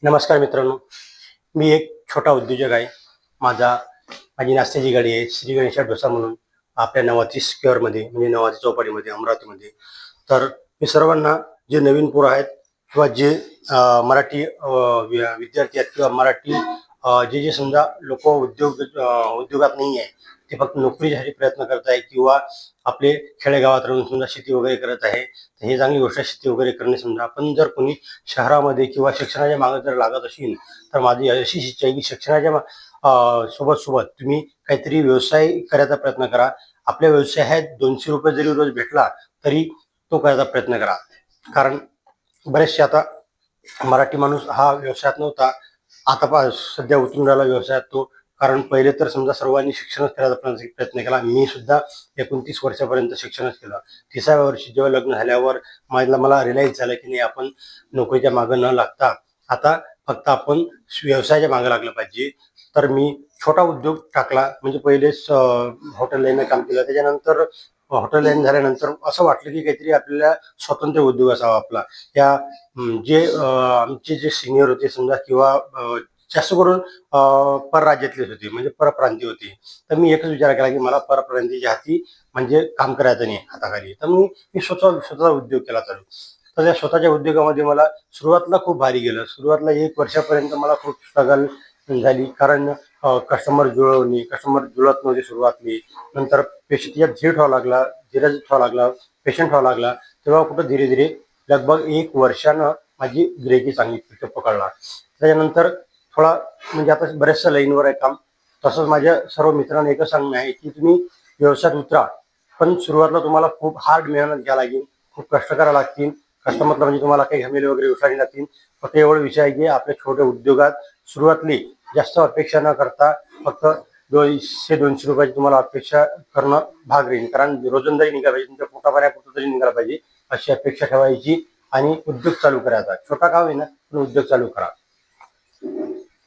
नमस्कार मित्रांनो, मी एक छोटा उद्योजक आहे. माझी नाश्त्याची गाडी आहे श्री गणेशा डोसा म्हणून आपल्या नवाती स्क्वेअरमध्ये म्हणजे नवाती चौपाटीमध्ये अमरावतीमध्ये. तर मी सर्वांना जे नवीन पोरं आहेत किंवा जे मराठी विद्यार्थी आहेत किंवा मराठी जे जे समजा लोक उद्योगात नाही आहे, ते फक्त नोकरीसाठी प्रयत्न करत आहे किंवा आपले खेडेगावात राहून समजा शेती वगैरे करत आहे, तर हे चांगली गोष्ट आहे शेती वगैरे करणे समजा. पण जर कोणी शहरामध्ये किंवा शिक्षणाच्या मागे जर लागत असेल तर माझी अशी इच्छा आहे की सोबत सोबत तुम्ही काहीतरी व्यवसाय करायचा प्रयत्न करा. आपल्या व्यवसायात 200 रुपये जरी रोज भेटला तरी तो करायचा प्रयत्न करा. कारण बरेचसे आता मराठी माणूस हा व्यवसायात नव्हता, आता सध्या उतरून राहिला व्यवसायात तो. कारण पहिले तर समजा सर्वांनी शिक्षणच करायचा प्रयत्न केला. मी सुद्धा 29 वर्षापर्यंत शिक्षणच केलं. 30व्या वर्षी जेव्हा लग्न झाल्यावर मला रिअलाईज झालं की नाही, आपण नोकरीच्या मागं न लागता आता फक्त आपण व्यवसायाच्या मागे लागलं पाहिजे. तर मी छोटा उद्योग टाकला. म्हणजे पहिलेच हॉटेल लाईनने काम केलं. त्याच्यानंतर हॉटेल लाईन झाल्यानंतर असं वाटलं की काहीतरी आपल्याला स्वतंत्र उद्योग असावा आपला. या जे आमचे जे सिनियर होते समजा किंवा जास्त करून परराज्यातलेच होते, म्हणजे परप्रांतीय होते. तर मी एकच विचार केला की मला परप्रांतीच्या हाती म्हणजे काम करायचं नाही हाताखाली. तर मी स्वतःचा उद्योग केला चालू. तर त्या स्वतःच्या उद्योगामध्ये मला सुरुवातीला खूप भारी गेलं. सुरुवातीला 1 वर्षापर्यंत मला खूप स्ट्रगल झाली. कारण कस्टमर जुळत नव्हते सुरुवातली. नंतर त्याच्यात झीर ठेवावा लागला, धीरज ठेवावा लागला, पेशंट ठेवावा लागला. तेव्हा कुठं धीरे धीरे लगभग 1 वर्षानं माझी गिरायकी चांगली पिकअप पकडला. त्याच्यानंतर थोडा म्हणजे आता बऱ्याचशा लाईनवर आहे काम. तसंच माझ्या सर्व मित्रांना एकच सांगणं आहे की तुम्ही व्यवसायात उतरा, पण सुरुवातीला तुम्हाला खूप हार्ड मेहनत घ्यावी लागेल, खूप कष्ट करावे लागतील. कष्टामधलं म्हणजे तुम्हाला काही घमेले वगैरे उचलावे लागतील. फक्त एवढा विषय आहे की आपल्या छोट्या उद्योगात सुरुवातली जास्त अपेक्षा न करता फक्त 200-200 रुपयाची तुम्हाला अपेक्षा करणं भाग राहील. कारण रोजंदारी निघाला पाहिजे, तुमच्या पोटापाण्यापुरतं तरी निघाला पाहिजे अशी अपेक्षा ठेवायची आणि उद्योग चालू करायचा. छोटा का होईना पण उद्योग चालू करा.